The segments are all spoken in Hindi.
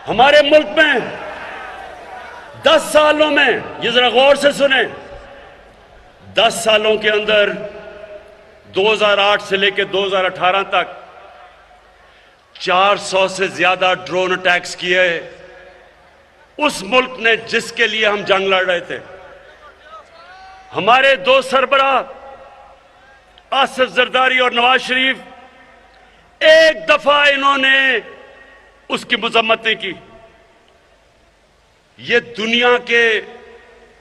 हमारे मुल्क में 10 सालों में, ये जरा गौर से सुने, 10 सालों के अंदर 2008 से लेकर 2018 तक 400 से ज्यादा ड्रोन अटैक्स किए उस मुल्क ने जिसके लिए हम जंग लड़ रहे थे। हमारे दो सरबराह आसिफ जरदारी और नवाज शरीफ, एक दफा इन्होंने उसकी मजम्मत नहीं की। ये दुनिया के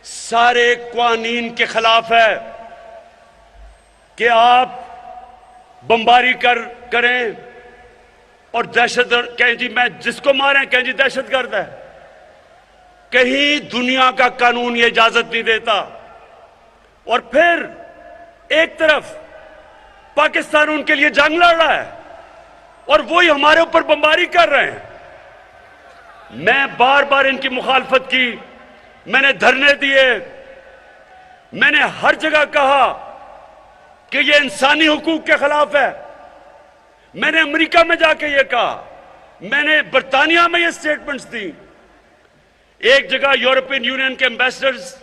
सारे कानून के खिलाफ है कि आप बमबारी करें और दहशतगर्द कहें जी, मैं जिसको मारें कहें जी दहशतगर्द है। कहीं दुनिया का कानून ये इजाजत नहीं देता। और फिर एक तरफ पाकिस्तान उनके लिए जंग लड़ रहा है और वही हमारे ऊपर बमबारी कर रहे हैं। मैं बार बार इनकी मुखालफत की, मैंने धरने दिए, मैंने हर जगह कहा कि यह इंसानी हुकूक के खिलाफ है। मैंने अमेरिका में जाके यह कहा, मैंने बरतानिया में यह स्टेटमेंट्स दी। एक जगह यूरोपियन यूनियन के एम्बेसडर्स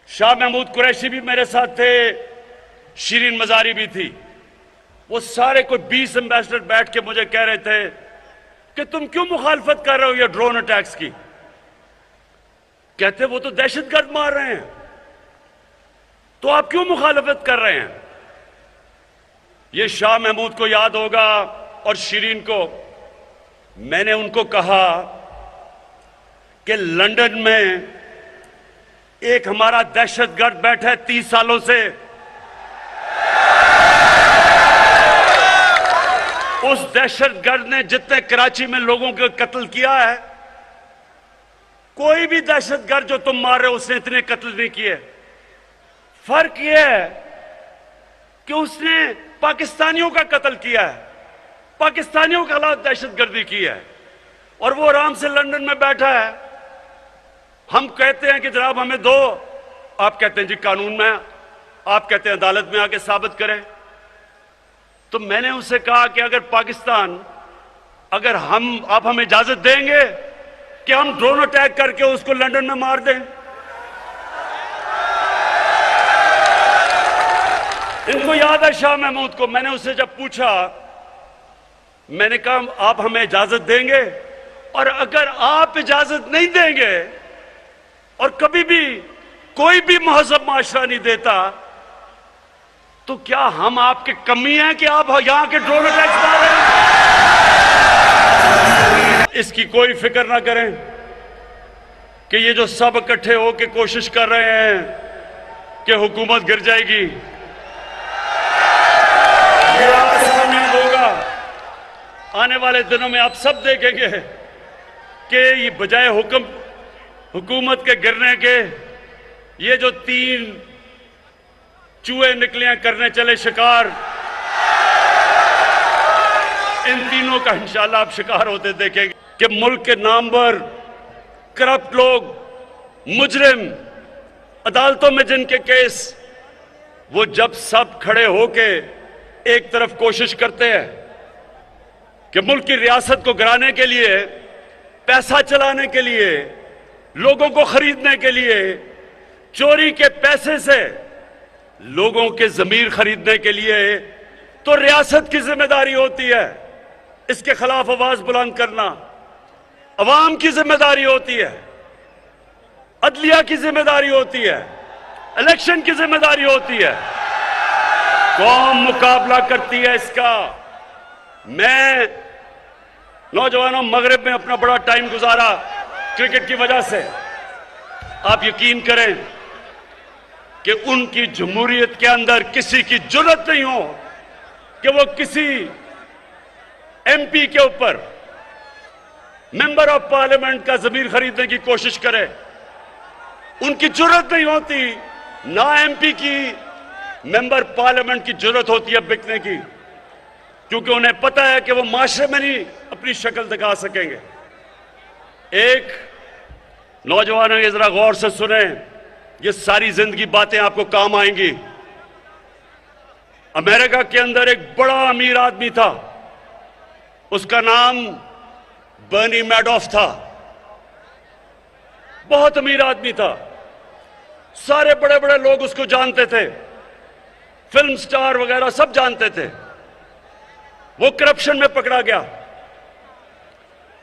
शाह महमूद कुरैशी भी मेरे साथ थे, शीरीन मजारी भी थी। वो सारे कोई 20 एम्बेसडर बैठ के मुझे कह रहे थे कि तुम क्यों मुखालफत कर रहे हो ये ड्रोन अटैक्स की। कहते वो तो दहशतगर्द मार रहे हैं, तो आप क्यों मुखालफत कर रहे हैं। ये शाह महमूद को याद होगा और शीरीन को। मैंने उनको कहा कि लंदन में एक हमारा दहशतगर्द बैठा है 30 सालों से। उस दहशतगर्द ने जितने कराची में लोगों को कत्ल किया है, कोई भी दहशतगर्द जो तुम मार रहे हो उसने इतने कत्ल नहीं किए। फर्क यह है कि उसने पाकिस्तानियों का कत्ल किया है, पाकिस्तानियों के खिलाफ दहशतगर्दी की है, और वो आराम से लंदन में बैठा है। हम कहते हैं कि जनाब हमें दो, आप कहते हैं जी कानून में, आप कहते हैं अदालत में आके साबित करें। तो मैंने उससे कहा कि अगर पाकिस्तान, अगर आप हमें इजाजत देंगे कि हम ड्रोन अटैक करके उसको लंदन में मार दें। इनको याद है शाह महमूद को। मैंने उससे जब पूछा, मैंने कहा आप हमें इजाजत देंगे, और अगर आप इजाजत नहीं देंगे और कभी भी कोई भी महजब माशरा नहीं देता, तो क्या हम आपके कमी हैं कि आप यहां के ड्रोन अटैक्स मार रहे हैं। इसकी कोई फिक्र ना करें कि ये जो सब इकट्ठे होकर कोशिश कर रहे हैं कि हुकूमत गिर जाएगी, ये आपके सामने होगा। आने वाले दिनों में आप सब देखेंगे कि ये बजाय हुकूमत के गिरने के, ये जो 3 चूहे निकले करने चले शिकार, इन तीनों का इंशाल्लाह आप शिकार होते देखेंगे कि मुल्क के नामवर करप्ट लोग, मुजरिम, अदालतों में जिनके केस, वो जब सब खड़े होके एक तरफ कोशिश करते हैं कि मुल्क की रियासत को गिराने के लिए, पैसा चलाने के लिए, लोगों को खरीदने के लिए, चोरी के पैसे से लोगों के जमीर खरीदने के लिए, तो रियासत की जिम्मेदारी होती है इसके खिलाफ आवाज बुलंद करना, अवाम की जिम्मेदारी होती है, अदलिया की जिम्मेदारी होती है, इलेक्शन की जिम्मेदारी होती है। कौम मुकाबला करती है इसका। मैं नौजवानों मगरिब में अपना बड़ा टाइम गुजारा क्रिकेट की वजह से। आप यकीन करें कि उनकी जमहूरियत के अंदर किसी की जुर्रत नहीं हो कि वो किसी एमपी के ऊपर, मेंबर ऑफ पार्लियामेंट का जमीर खरीदने की कोशिश करे। उनकी जुर्रत नहीं होती, ना एमपी की, मेंबर पार्लियामेंट की जुर्रत होती है बिकने की, क्योंकि उन्हें पता है कि वो माशरे में नहीं अपनी शक्ल दिखा सकेंगे। एक नौजवानों ये जरा गौर से सुने, ये सारी जिंदगी बातें आपको काम आएंगी। अमेरिका के अंदर एक बड़ा अमीर आदमी था, उसका नाम बर्नी मैडॉफ था, बहुत अमीर आदमी था, सारे बड़े बड़े लोग उसको जानते थे, फिल्म स्टार वगैरह सब जानते थे। वो करप्शन में पकड़ा गया।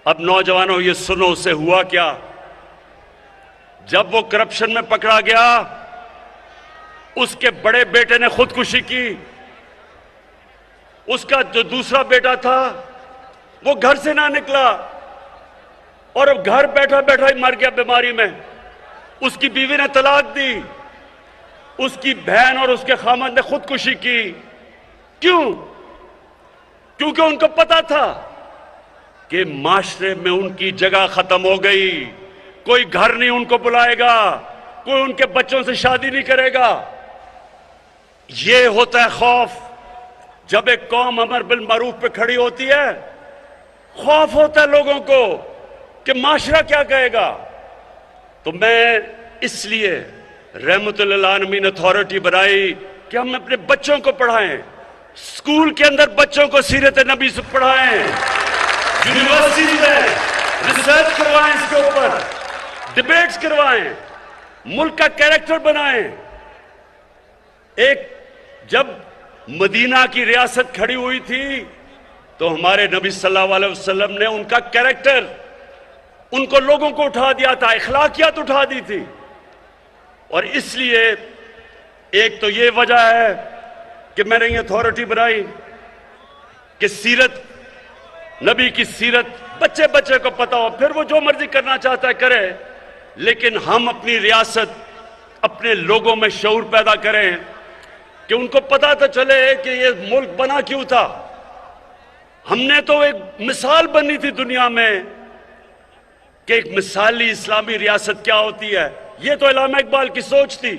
अब नौजवानों ये सुनो, उसे हुआ क्या? जब वो करप्शन में पकड़ा गया, उसके बड़े बेटे ने खुदकुशी की। उसका जो दूसरा बेटा था वो घर से ना निकला और अब घर बैठा बैठा ही मर गया बीमारी में। उसकी बीवी ने तलाक दी, उसकी बहन और उसके खामद ने खुदकुशी की। क्यों? क्योंकि उनको पता था कि माशरे में उनकी जगह खत्म हो गई, कोई घर नहीं उनको बुलाएगा, कोई उनके बच्चों से शादी नहीं करेगा। यह होता है खौफ। जब एक कौम अमर बिल मारूफ पे खड़ी होती है, खौफ होता है लोगों को कि माशरा क्या कहेगा। तो मैं इसलिए रहमतुल आलमीन अथॉरिटी बनाई कि हम अपने बच्चों को पढ़ाएं, स्कूल के अंदर बच्चों को सीरत नबी से पढ़ाएं, यूनिवर्सिटी में रिसर्च करवाएं, इसके ऊपर डिबेट्स करवाएं, मुल्क का कैरेक्टर बनाएं। एक जब मदीना की रियासत खड़ी हुई थी तो हमारे नबी सल्लल्लाहु अलैहि वसल्लम ने उनका कैरेक्टर, उनको लोगों को उठा दिया था, अखलाकियात उठा दी थी। और इसलिए एक तो ये वजह है कि मैंने ये अथॉरिटी बनाई कि सीरत नबी की सीरत बच्चे बच्चे को पता हो, फिर वो जो मर्जी करना चाहता है करे, लेकिन हम अपनी रियासत, अपने लोगों में शऊर पैदा करें कि उनको पता तो चले कि ये मुल्क बना क्यों था। हमने तो एक मिसाल बनी थी दुनिया में कि एक मिसाली इस्लामी रियासत क्या होती है। ये तो अल्लामा इकबाल की सोच थी।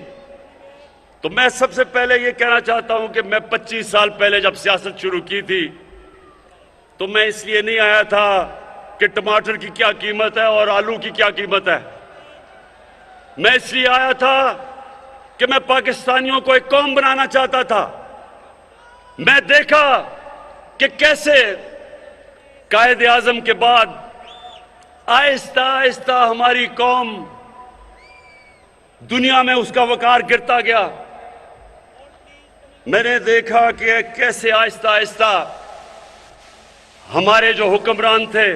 तो मैं सबसे पहले ये कहना चाहता हूं कि मैं 25 साल पहले जब सियासत शुरू की थी तो मैं इसलिए नहीं आया था कि टमाटर की क्या कीमत है और आलू की क्या कीमत है। मैं इसलिए आया था कि मैं पाकिस्तानियों को एक कौम बनाना चाहता था। मैं देखा कि कैसे कायद आजम के बाद आहिस्ता आहिस्ता हमारी कौम दुनिया में उसका वकार गिरता गया। मैंने देखा कि कैसे आहिस्ता आहिस्ता हमारे जो हुक्मरान थे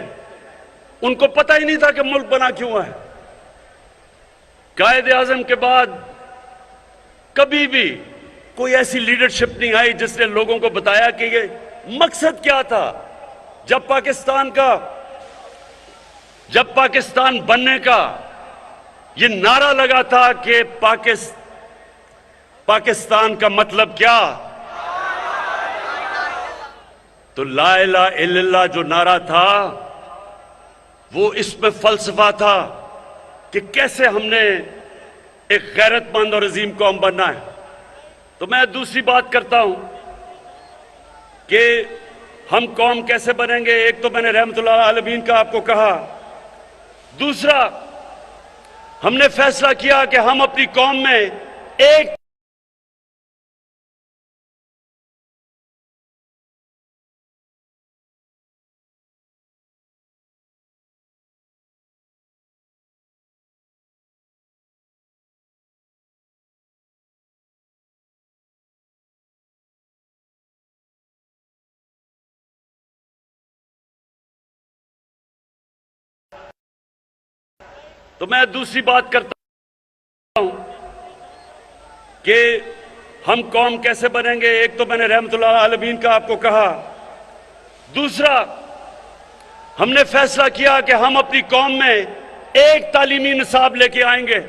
उनको पता ही नहीं था कि मुल्क बना क्यों है। कायद आजम के बाद कभी भी कोई ऐसी लीडरशिप नहीं आई जिसने लोगों को बताया कि ये मकसद क्या था। जब पाकिस्तान बनने का ये नारा लगा था कि पाकिस्तान का मतलब क्या, तो ला इलाहा इल्लल्लाह जो नारा था वो इसमें फलसफा था कि कैसे हमने एक गैरतमंद और अजीम कौम बनना है। तो मैं दूसरी बात करता हूं कि हम कौम कैसे बनेंगे। एक तो मैंने रहमतुल्लाह आलमीन का आपको कहा, दूसरा हमने फैसला किया कि हम अपनी कौम में एक तो मैं दूसरी बात करता हूं कि हम कौम कैसे बनेंगे। एक तो मैंने रहमतुल्लाह आलमीन का आपको कहा, दूसरा हमने फैसला किया कि हम अपनी कौम में एक तालीमी निसाब लेके आएंगे।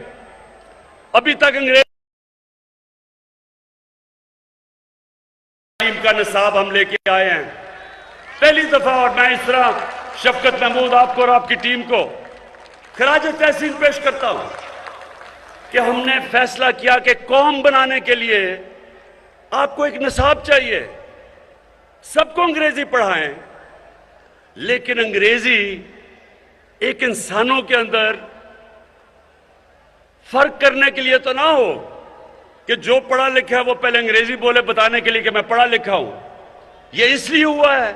अभी तक अंग्रेज तालीम का निसाब हम लेके आए हैं पहली दफा। और मैं इस तरह शफकत महमूद आपको और आपकी टीम को खराज तहसीन पेश करता हूं कि हमने फैसला किया कि कौम बनाने के लिए आपको एक निसाब चाहिए। सबको अंग्रेजी पढ़ाएं, लेकिन अंग्रेजी एक इंसानों के अंदर फर्क करने के लिए तो ना हो कि जो पढ़ा लिखा है वो पहले अंग्रेजी बोले बताने के लिए कि मैं पढ़ा लिखा हूं। यह इसलिए हुआ है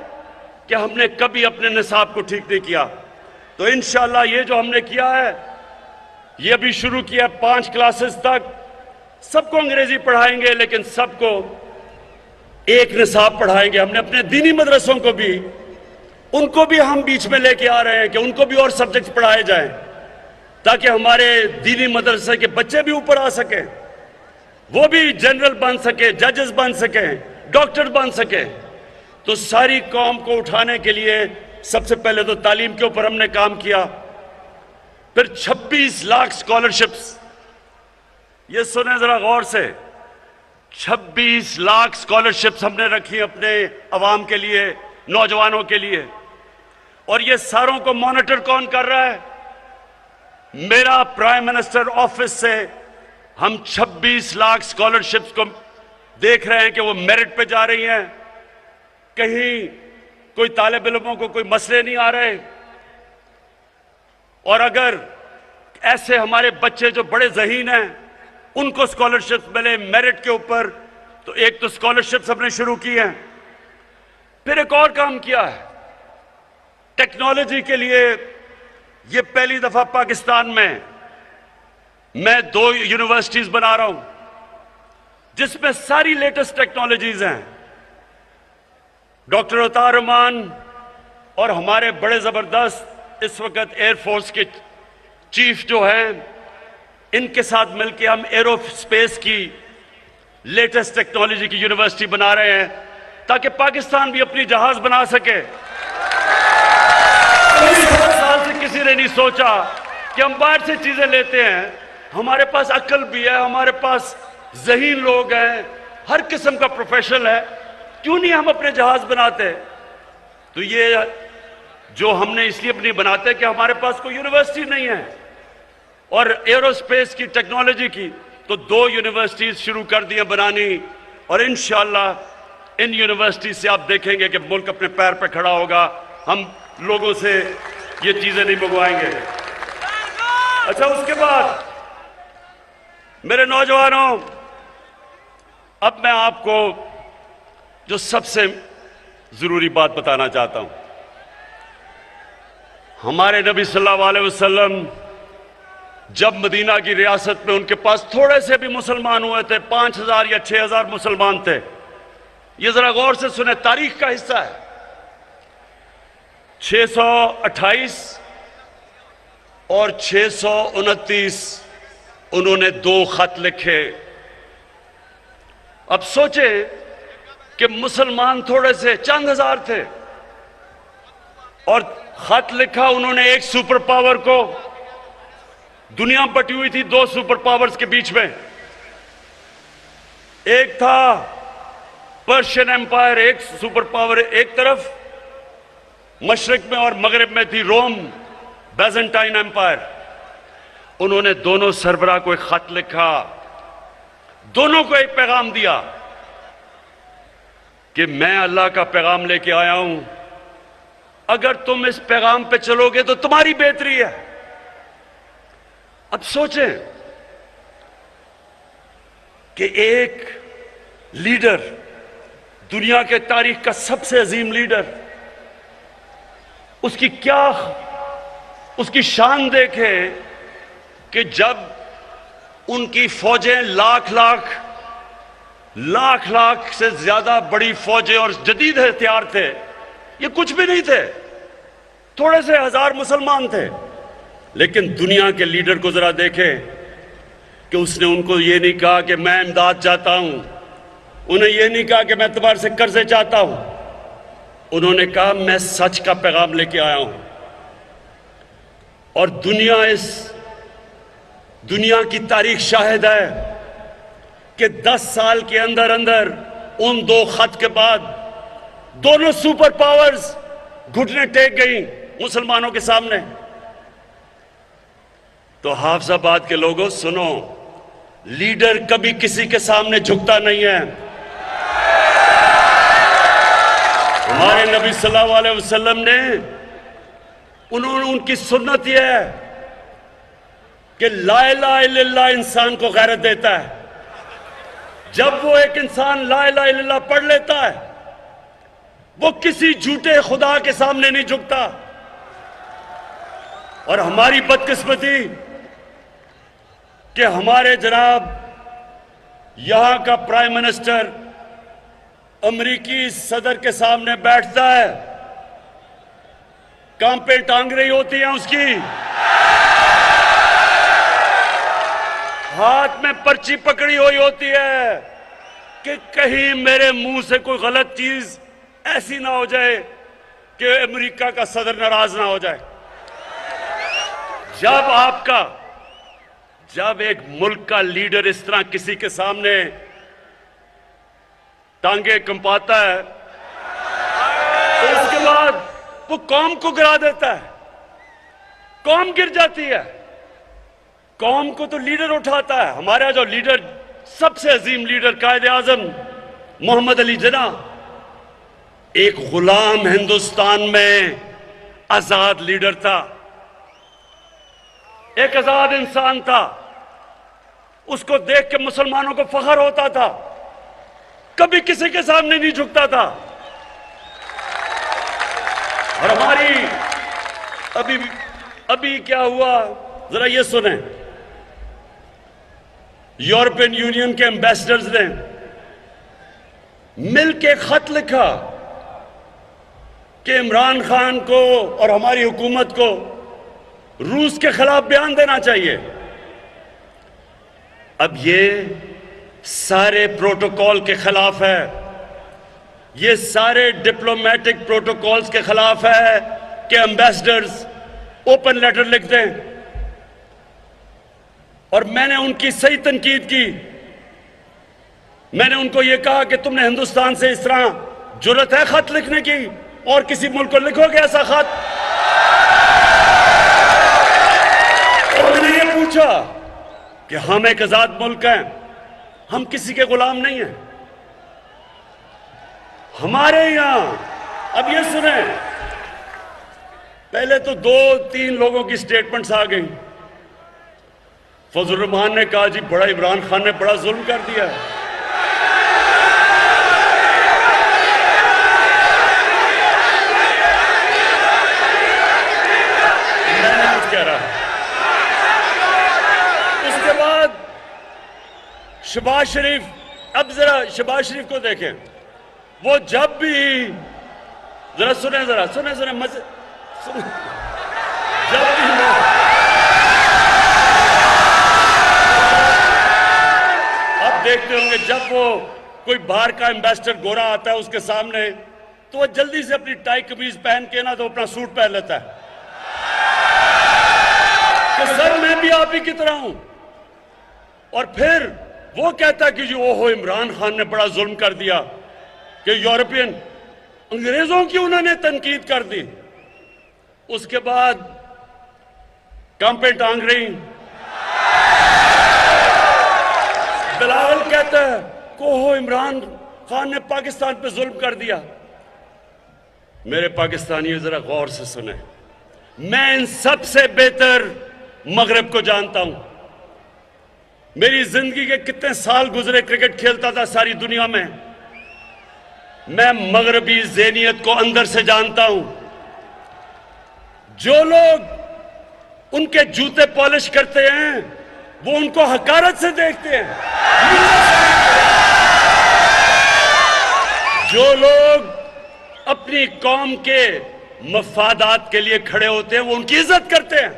कि हमने कभी अपने निसाब को ठीक नहीं किया। तो इंशाल्लाह ये जो हमने किया है, ये अभी शुरू किया 5 क्लासेस तक, सबको अंग्रेजी पढ़ाएंगे, लेकिन सबको एक निसाब पढ़ाएंगे। हमने अपने दीनी मदरसों को भी, उनको भी हम बीच में लेके आ रहे हैं कि उनको भी और सब्जेक्ट पढ़ाए जाएं, ताकि हमारे दीनी मदरसे के बच्चे भी ऊपर आ सके, वो भी जनरल बन सके, जजेस बन सके, डॉक्टर बन सके। तो सारी कौम को उठाने के लिए सबसे पहले तो तालीम के ऊपर हमने काम किया, फिर 26 लाख स्कॉलरशिप्स, ये सुने जरा गौर से, 26 लाख स्कॉलरशिप्स हमने रखी अपने अवाम के लिए, नौजवानों के लिए। और ये सारों को मॉनिटर कौन कर रहा है? मेरा प्राइम मिनिस्टर ऑफिस से हम 26 लाख स्कॉलरशिप्स को देख रहे हैं कि वो मेरिट पे जा रही हैं, कहीं कोई तालिब इल्मों को कोई मसले नहीं आ रहे। और अगर ऐसे हमारे बच्चे जो बड़े ज़हीन हैं उनको स्कॉलरशिप्स मिले मेरिट के ऊपर, तो एक तो स्कॉलरशिप्स हमने शुरू की हैं। फिर एक और काम किया है टेक्नोलॉजी के लिए। ये पहली दफा पाकिस्तान में मैं 2 यूनिवर्सिटीज बना रहा हूं जिसमें सारी लेटेस्ट टेक्नोलॉजीज हैं। डॉक्टर अतार रहमान और हमारे बड़े जबरदस्त इस वक्त एयरफोर्स के चीफ जो हैं, इनके साथ मिलकर हम एरोस्पेस की लेटेस्ट टेक्नोलॉजी की यूनिवर्सिटी बना रहे हैं, ताकि पाकिस्तान भी अपनी जहाज बना सके। 100 साल से किसी ने नहीं सोचा कि हम बाहर से चीजें लेते हैं। हमारे पास अक्ल भी है, हमारे पास ज़हीन लोग हैं, हर किस्म का प्रोफेशनल है, क्यों नहीं हम अपने जहाज बनाते? तो ये जो हमने इसलिए अपनी बनाते कि हमारे पास कोई यूनिवर्सिटी नहीं है। और एरोस्पेस की टेक्नोलॉजी की तो 2 यूनिवर्सिटीज शुरू कर दी हैं बनानी, और इंशाअल्लाह इन यूनिवर्सिटी से आप देखेंगे कि मुल्क अपने पैर पर खड़ा होगा। हम लोगों से ये चीजें नहीं मंगवाएंगे। अच्छा, उसके बाद मेरे नौजवानों, अब मैं आपको जो सबसे जरूरी बात बताना चाहता हूं। हमारे नबी सल्लल्लाहु अलैहि वसल्लम जब मदीना की रियासत में उनके पास थोड़े से भी मुसलमान हुए थे, 5000 या 6000 मुसलमान थे। ये जरा गौर से सुने, तारीख का हिस्सा है। 628 और 629 उन्होंने 2 खत लिखे। अब सोचे कि मुसलमान थोड़े से चंद हजार थे, और खत लिखा उन्होंने एक सुपर पावर को। दुनिया बटी हुई थी 2 सुपर पावर्स के बीच में। एक था पर्शियन एम्पायर, एक सुपर पावर एक तरफ मशरिक में, और मगरिब में थी रोम बैजेंटाइन एम्पायर। उन्होंने दोनों सरबराह को एक खत लिखा, दोनों को एक पैगाम दिया कि मैं अल्लाह का पैगाम लेके आया हूं, अगर तुम इस पैगाम पे चलोगे तो तुम्हारी बेहतरी है। अब सोचें कि एक लीडर, दुनिया के तारीख का सबसे अजीम लीडर, उसकी शान देखें कि जब उनकी फौजें लाख लाख से ज्यादा बड़ी फौजें और जदीद हथियार थे, ये कुछ भी नहीं थे, थोड़े से हजार मुसलमान थे। लेकिन दुनिया के लीडर को जरा देखें कि उसने उनको ये नहीं कहा कि मैं इमदाद चाहता हूं, उन्हें ये नहीं कहा कि मैं तुम्हारे से कर्जे चाहता हूं, उन्होंने कहा मैं सच का पैगाम लेके आया हूं। और दुनिया की तारीख शाहिद है कि 10 साल के अंदर अंदर उन 2 खत के बाद दोनों सुपर पावर्स घुटने टेक गई मुसलमानों के सामने। तो हाफिजाबाद के लोगों सुनो, लीडर कभी किसी के सामने झुकता नहीं है। हमारे नबी सल्लल्लाहु अलैहि वसल्लम ने, उनकी सुन्नत यह है कि ला इलाहा इल्लल्लाह इंसान को गैरत देता है। जब वो एक इंसान ला इलाहा इल्लल्लाह पढ़ लेता है, वो किसी झूठे खुदा के सामने नहीं झुकता। और हमारी बदकिस्मती कि हमारे जनाब यहां का प्राइम मिनिस्टर अमेरिकी सदर के सामने बैठता है, कांपे टांग रही होती हैं उसकी, हाथ में पर्ची पकड़ी हुई होती है कि कहीं मेरे मुंह से कोई गलत चीज ऐसी ना हो जाए कि अमेरिका का सदर नाराज ना हो जाए। जब एक मुल्क का लीडर इस तरह किसी के सामने टांगे कंपाता है तो उसके बाद वो कौम को गिरा देता है, कौम गिर जाती है। कौम को तो लीडर उठाता है। हमारा जो लीडर, सबसे अजीम लीडर कायदे आजम मोहम्मद अली जिन्ना, एक गुलाम हिंदुस्तान में आजाद लीडर था, एक आजाद इंसान था। उसको देख के मुसलमानों को फख्र होता था, कभी किसी के सामने नहीं झुकता था। और हमारी अभी क्या हुआ जरा ये सुने। यूरोपियन यूनियन के एम्बेसडर्स ने मिलके खत लिखा कि इमरान खान को और हमारी हुकूमत को रूस के खिलाफ बयान देना चाहिए। अब ये सारे प्रोटोकॉल के खिलाफ है, ये सारे डिप्लोमेटिक प्रोटोकॉल्स के खिलाफ है कि एम्बेसडर्स ओपन लेटर लिख दें। और मैंने उनकी सही तनकीद की। मैंने उनको यह कहा कि तुमने हिंदुस्तान से इस तरह जुर्रत है खत लिखने की, और किसी मुल्क को लिखोगे ऐसा खत? और मैंने ये पूछा कि हम एक आजाद मुल्क हैं, हम किसी के गुलाम नहीं हैं। हमारे यहां अब ये सुने, पहले तो 2-3 लोगों की स्टेटमेंट्स आ गई। फजल रहमान ने कहा जी बड़ा इमरान खान ने बड़ा जुल्म कर दिया है। मैंने कुछ कह रहा। उसके बाद शहबाज शरीफ, अब जरा शहबाज शरीफ को देखें, वो जब भी जरा सुने मजे जब भी देखते होंगे जब वो कोई बाहर का एम्बेसडर गोरा आता है उसके सामने, तो वो जल्दी से अपनी टाई कमीज पहन के ना तो अपना सूट पहन लेता है कि सर मैं भी आप ही की तरह हूं। और फिर वो कहता है कि जी ओहो इमरान खान ने बड़ा जुल्म कर दिया कि यूरोपियन अंग्रेजों की उन्होंने तनकीद कर दी। उसके बाद कांपे टांग रही। बिलावल कहता है कोहो इमरान खान ने पाकिस्तान पे जुल्म कर दिया। मेरे पाकिस्तानियों जरा गौर से सुने, मैं इन सबसे बेहतर मगरब को जानता हूं। मेरी जिंदगी के कितने साल गुजरे, क्रिकेट खेलता था सारी दुनिया में। मैं मगरबी ज़हनियत को अंदर से जानता हूं। जो लोग उनके जूते पॉलिश करते हैं वो उनको हकारत से देखते हैं। जो लोग अपनी कौम के मफादात के लिए खड़े होते हैं वो उनकी इज्जत करते हैं।